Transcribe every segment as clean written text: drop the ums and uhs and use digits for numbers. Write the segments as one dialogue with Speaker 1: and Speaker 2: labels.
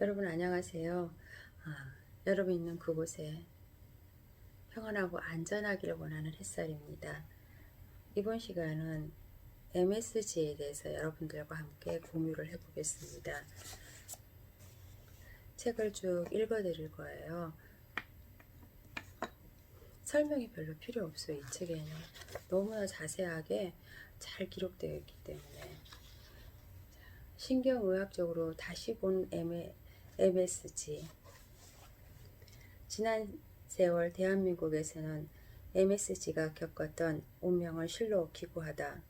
Speaker 1: 여러분 안녕하세요. 여러분 있는 그곳에 평안하고 안전하기를 원하는 햇살입니다. 이번 시간은 MSG에 대해서 여러분들과 함께 공유를 해보겠습니다. 책을 쭉 읽어드릴 거예요. 설명이 별로 필요 없어요. 이 책에는 너무나 자세하게 잘 기록되어 있기 때문에. 신경의학적으로 다시 본 MSG. 지난 세월 대한민국에서는 MSG가 겪었던 운명을 실로 기고하다.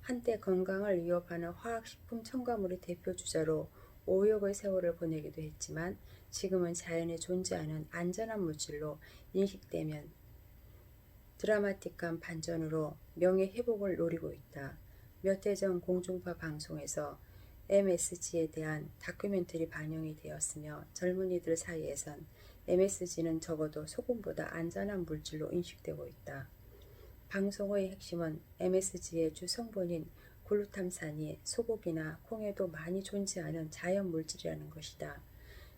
Speaker 1: 한때 건강을 위협하는 화학식품 첨가물의 대표 주자로 오욕의 세월을 보내기도 했지만 지금은 자연에 존재하는 안전한 물질로 인식되면 드라마틱한 반전으로 명예회복을 노리고 있다. 몇 해 전 공중파 방송에서 MSG에 대한 다큐멘터리 반영이 되었으며 젊은이들 사이에선 MSG는 적어도 소금보다 안전한 물질로 인식되고 있다. 방송의 핵심은 MSG의 주 성분인 글루탐산이 소고기나 콩에도 많이 존재하는 자연 물질이라는 것이다.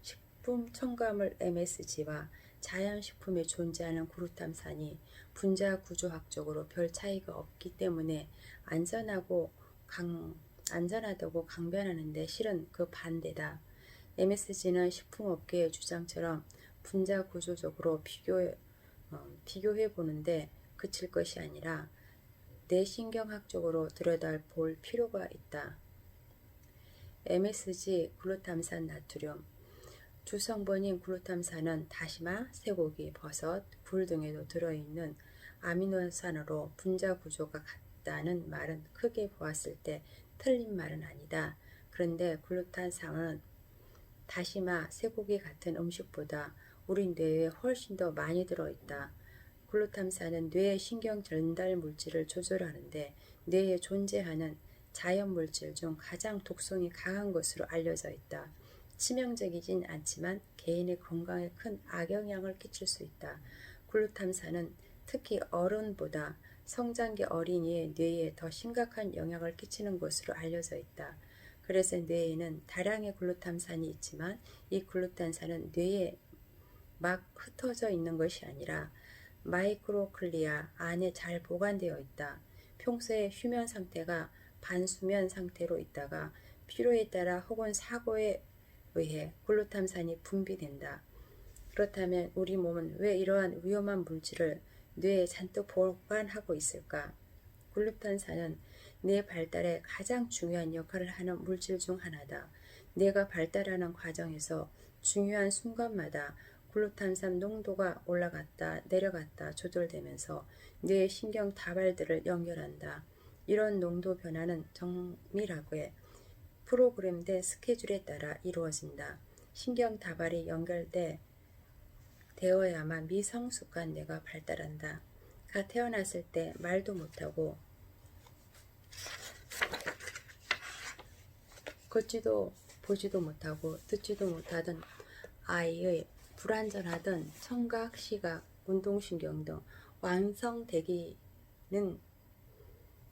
Speaker 1: 식품 첨가물 MSG와 자연식품에 존재하는 글루탐산이 분자 구조학적으로 별 차이가 없기 때문에 안전하다고 강변하는데 실은 그 반대다. MSG는 식품업계의 주장처럼 분자 구조적으로 비교해 보는데 그칠 것이 아니라 뇌신경학적으로 들여다볼 필요가 있다. MSG 글루탐산 나트륨 주성분인 글루탐산은 다시마, 쇠고기, 버섯, 굴 등에도 들어있는 아미노산으로 분자 구조가 같다는 말은 크게 보았을 때 틀린 말은 아니다. 그런데 글루탐산은 다시마, 쇠고기 같은 음식보다 우리 뇌에 훨씬 더 많이 들어있다. 글루탐산은 뇌의 신경 전달 물질을 조절하는데 뇌에 존재하는 자연 물질 중 가장 독성이 강한 것으로 알려져 있다. 치명적이진 않지만 개인의 건강에 큰 악영향을 끼칠 수 있다. 글루탐산은 특히 어른보다 성장기 어린이의 뇌에 더 심각한 영향을 끼치는 것으로 알려져 있다. 그래서 뇌에는 다량의 글루탐산이 있지만 이 글루탐산은 뇌에 막 흩어져 있는 것이 아니라 마이크로클리아 안에 잘 보관되어 있다. 평소에 휴면 상태가 반수면 상태로 있다가 필요에 따라 혹은 사고에 의해 글루탐산이 분비된다. 그렇다면 우리 몸은 왜 이러한 위험한 물질을 뇌에 잔뜩 보관하고 있을까? 글루탐산은 뇌 발달에 가장 중요한 역할을 하는 물질 중 하나다. 뇌가 발달하는 과정에서 중요한 순간마다 글루탐산 농도가 올라갔다 내려갔다 조절되면서 뇌의 신경 다발들을 연결한다. 이런 농도 변화는 정밀하게 프로그램된 스케줄에 따라 이루어진다. 신경 다발이 되어야만 미성숙한 뇌가 발달한다. 태어났을 때 말도 못하고 걷지도 보지도 못하고 듣지도 못하던 아이의 불완전하던 청각, 시각, 운동신경 등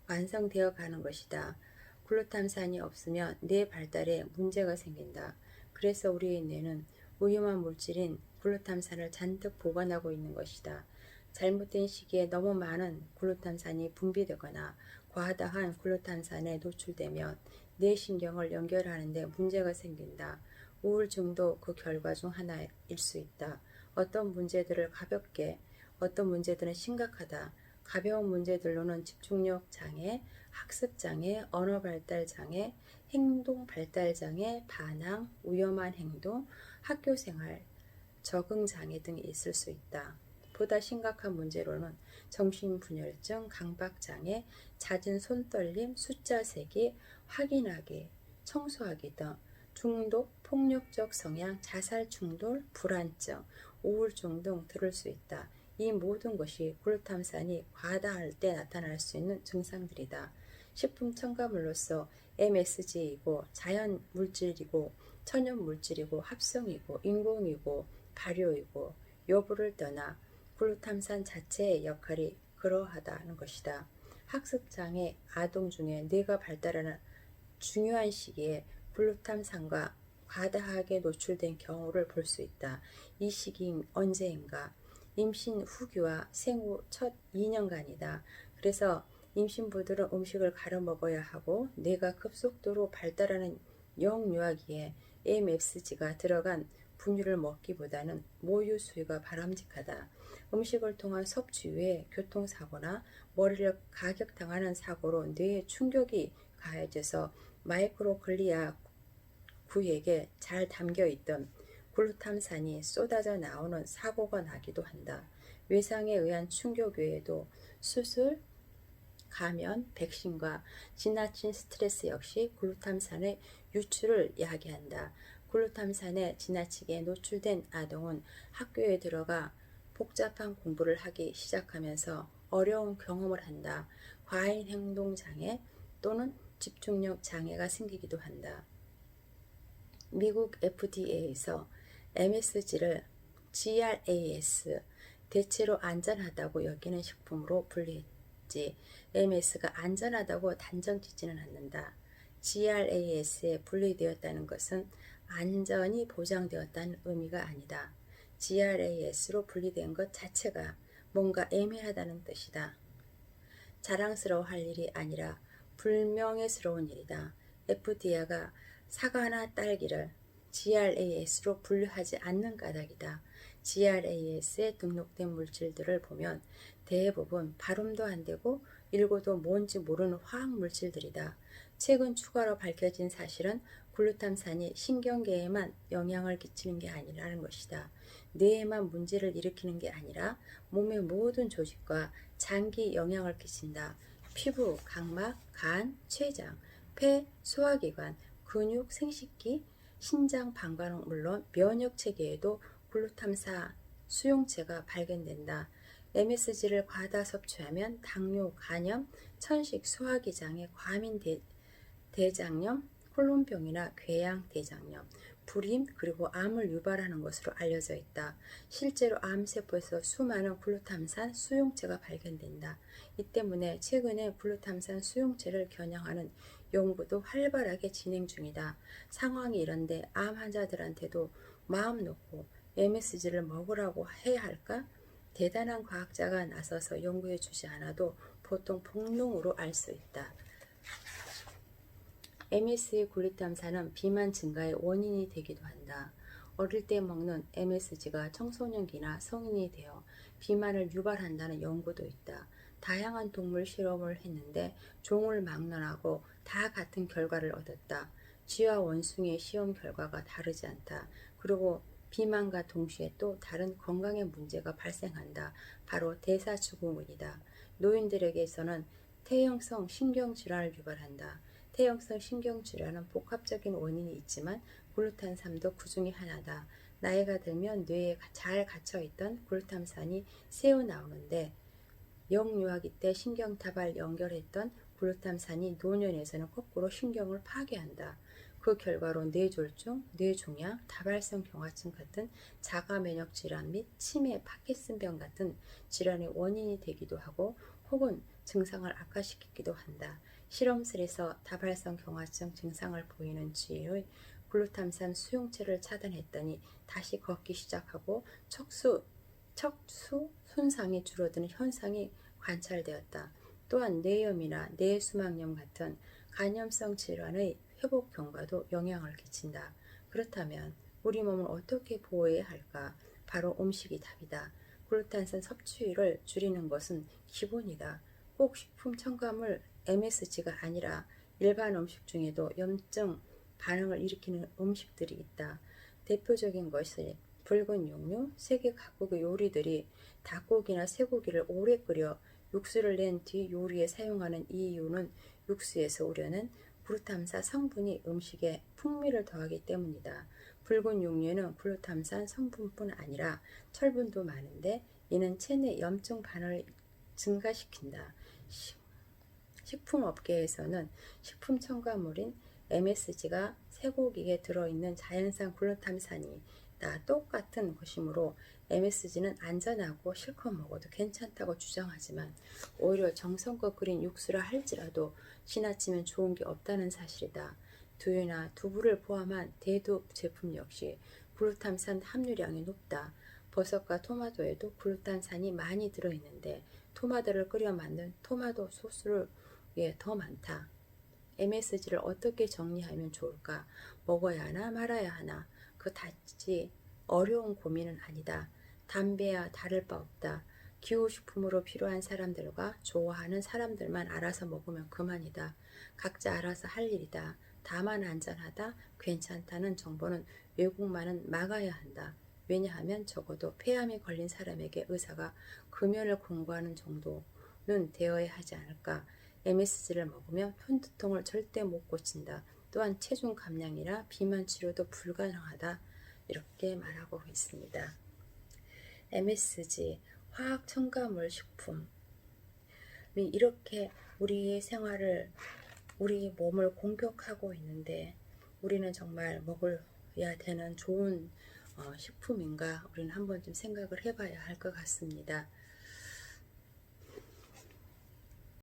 Speaker 1: 완성되어 가는 것이다. 글루탐산이 없으면 뇌 발달에 문제가 생긴다. 그래서 우리의 뇌는 위험한 물질인 글루탐산을 잔뜩 보관하고 있는 것이다. 잘못된 시기에 너무 많은 글루탐산이 분비되거나 과다한 글루탐산에 노출되면 뇌 신경을 연결하는 데 문제가 생긴다. 우울증도 그 결과 중 하나일 수 있다. 어떤 문제들을 가볍게, 어떤 문제들은 심각하다. 가벼운 문제들로는 집중력 장애, 학습 장애, 언어 발달 장애, 행동 발달 장애, 반항, 위험한 행동, 학교 생활, 적응 장애 등이 있을 수 있다. 보다 심각한 문제로는 정신분열증, 강박장애, 잦은 손떨림, 숫자 세기, 확인하기, 청소하기 등 중독, 폭력적 성향, 자살 충돌, 불안증, 우울증 등 들을 수 있다. 이 모든 것이 글루탐산이 과다할 때 나타날 수 있는 증상들이다. 식품 첨가물로서 MSG이고 자연 물질이고 천연 물질이고 합성이고 인공이고 발효이고 여부를 떠나 글루탐산 자체의 역할이 그러하다는 것이다. 학습장애 아동 중에 뇌가 발달하는 중요한 시기에 글루탐산과 과다하게 노출된 경우를 볼 수 있다. 이 시기 언제인가? 임신 후기와 생후 첫 2년간이다. 그래서 임신부들은 음식을 가려 먹어야 하고 뇌가 급속도로 발달하는 영유아기에 MSG가 들어간 분유를 먹기보다는 모유 수유가 바람직하다. 음식을 통한 섭취 외에 교통사고나 머리를 가격당하는 사고로 뇌에 충격이 가해져서 마이크로글리아 구획에 잘 담겨있던 글루탐산이 쏟아져 나오는 사고가 나기도 한다. 외상에 의한 충격 외에도 수술, 감염, 백신과 지나친 스트레스 역시 글루탐산의 유출을 야기한다. 글루탐산에 지나치게 노출된 아동은 학교에 들어가 복잡한 공부를 하기 시작하면서 어려운 경험을 한다. 과잉 행동 장애 또는 집중력 장애가 생기기도 한다. 미국 FDA에서 MSG를 GRAS, 대체로 안전하다고 여기는 식품으로 분류했지. MS가 안전하다고 단정 짓지는 않는다. GRAS에 분류되었다는 것은 안전이 보장되었다는 의미가 아니다. GRAS로 분리된 것 자체가 뭔가 애매하다는 뜻이다. 자랑스러워할 일이 아니라 불명예스러운 일이다. FDA가 사과나 딸기를 GRAS로 분류하지 않는 까닭이다. GRAS에 등록된 물질들을 보면 대부분 발음도 안 되고 읽어도 뭔지 모르는 화학 물질들이다. 최근 추가로 밝혀진 사실은 글루탐산이 신경계에만 영향을 끼치는 게 아니라는 것이다. 뇌에만 문제를 일으키는 게 아니라 몸의 모든 조직과 장기 영향을 끼친다. 피부, 각막, 간, 췌장, 폐, 소화기관, 근육, 생식기, 신장, 방광은 물론 면역체계에도 글루탐산 수용체가 발견된다. MSG를 과다 섭취하면 당뇨, 간염, 천식, 소화기 장애, 과민 대장염, 콜론병이나 궤양 대장염, 불임 그리고 암을 유발하는 것으로 알려져 있다. 실제로 암세포에서 수많은 글루탐산 수용체가 발견된다. 이 때문에 최근에 글루탐산 수용체를 겨냥하는 연구도 활발하게 진행 중이다. 상황이 이런데 암 환자들한테도 마음 놓고 MSG를 먹으라고 해야 할까? 대단한 과학자가 나서서 연구해 주지 않아도 보통 본능으로 알 수 있다. MSG 글루탐산은 비만 증가의 원인이 되기도 한다. 어릴 때 먹는 MSG가 청소년기나 성인이 되어 비만을 유발한다는 연구도 있다. 다양한 동물 실험을 했는데 종을 막론하고 다 같은 결과를 얻었다. 쥐와 원숭이의 시험 결과가 다르지 않다. 그리고 비만과 동시에 또 다른 건강의 문제가 발생한다. 바로 대사증후군이다. 노인들에게서는 퇴행성 신경질환을 유발한다. 퇴행성 신경질환은 복합적인 원인이 있지만 글루탐산도 그 중에 하나다. 나이가 들면 뇌에 잘 갇혀있던 글루탐산이 새어 나오는데 영유아기 때 신경탑을 연결했던 글루탐산이 노년에서는 거꾸로 신경을 파괴한다. 그 결과로 뇌졸중, 뇌종양, 다발성 경화증 같은 자가면역 질환 및 치매, 파킨슨병 같은 질환의 원인이 되기도 하고 혹은 증상을 악화시키기도 한다. 실험실에서 다발성 경화증 증상을 보이는 쥐의 글루탐산 수용체를 차단했더니 다시 걷기 시작하고 척수 손상이 줄어드는 현상이 관찰되었다. 또한 뇌염이나 뇌수막염 같은 간염성 질환의 회복 경과도 영향을 끼친다. 그렇다면 우리 몸을 어떻게 보호해야 할까? 바로 음식이 답이다. 글루탐산 섭취율을 줄이는 것은 기본이다. 꼭 식품 첨가물 MSG가 아니라 일반 음식 중에도 염증 반응을 일으키는 음식들이 있다. 대표적인 것이 붉은 육류, 세계 각국의 요리들이 닭고기나 쇠고기를 오래 끓여 육수를 낸 뒤 요리에 사용하는 이유는 육수에서 우려낸 글루탐산 성분이 음식에 풍미를 더하기 때문이다. 붉은 육류에는 글루탐산 성분뿐 아니라 철분도 많은데 이는 체내 염증 반응을 증가시킨다. 식품업계에서는 식품 첨가물인 MSG가 쇠고기에 들어있는 자연산 글루탐산이 다 똑같은 것이므로 MSG는 안전하고 실컷 먹어도 괜찮다고 주장하지만 오히려 정성껏 끓인 육수라 할지라도 지나치면 좋은 게 없다는 사실이다. 두유나 두부를 포함한 대두 제품 역시 글루탐산 함유량이 높다. 버섯과 토마토에도 글루탄산이 많이 들어있는데 토마토를 끓여 만든 토마토 소스를 더 많다. MSG를 어떻게 정리하면 좋을까? 먹어야 하나 말아야 하나? 그 다지 어려운 고민은 아니다. 담배야 다를 바 없다. 기호식품으로 필요한 사람들과 좋아하는 사람들만 알아서 먹으면 그만이다. 각자 알아서 할 일이다. 다만 안전하다, 괜찮다는 정보는 외국만은 막아야 한다. 왜냐하면 적어도 폐암에 걸린 사람에게 의사가 금연을 권고하는 정도는 되어야 하지 않을까. MSG를 먹으면 편두통을 절대 못 고친다. 또한 체중 감량이나 비만 치료도 불가능하다. 이렇게 말하고 있습니다. MSG, 화학 첨가물 식품. 이렇게 우리의 생활을, 우리 몸을 공격하고 있는데 우리는 정말 먹어야 되는 좋은 식품인가 우리는 한 번쯤 생각을 해봐야 할 것 같습니다.